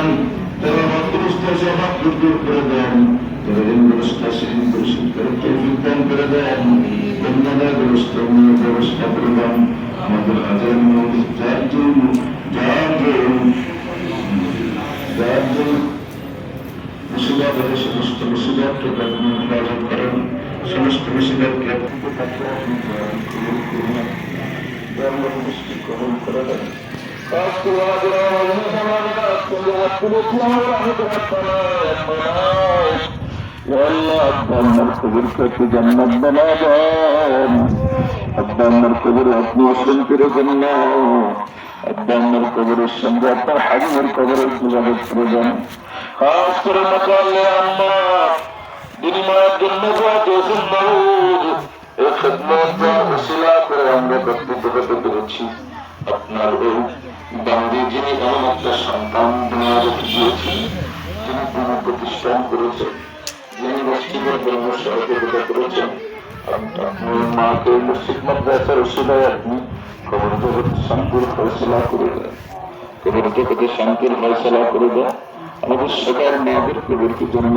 দেন, তারা মাতৃস্থ স্বভাব দূর করে দেন, তারা ঋণগ্রস্ত ঋণ পরিশোধ করে তৌফিক দান করে দেন, কন্যাদাগ্রস্ত ব্যবস্থা করে দেন। আমাদের হাজার মন্দির যার জন্য মুসিবত হলে সমস্ত মুসিবতকে আপনি হেফাজত করেন, সমস্ত মুসিবতকে আপনি গ্রহণ করে দেন। জান্নাত বানাবেন, আপনার কবর আপনি শান্তির জন্য, আপনার কবরের সঙ্গে আপনার হাজিমের কবরের যোগাযোগ করে দেন। খাস করে মকালে আল্লাহ বিনিময়ের জন্য এই খেদমত ওসিলা করে আমরা ব্যক্তিত্ব হতে পেরেছি। আপনার এই বান্দি যিনি এমন একটা সন্তান দুনিয়া রেখে দিয়েছেন, যিনি পুনঃ প্রতিষ্ঠান করেছেন, যিনি মসজিদের জন্য সহযোগিতা করেছেন, আপনি মাকে মসজিদ মাদ্রাসার ওসিলায় আপনি কবর জগতে শান্তির ফয়সলা করে দেন, কবর জগতে শান্তির ফয়সলা করে দেন। আমাদের সকাল মাদের কবরকে জন্ম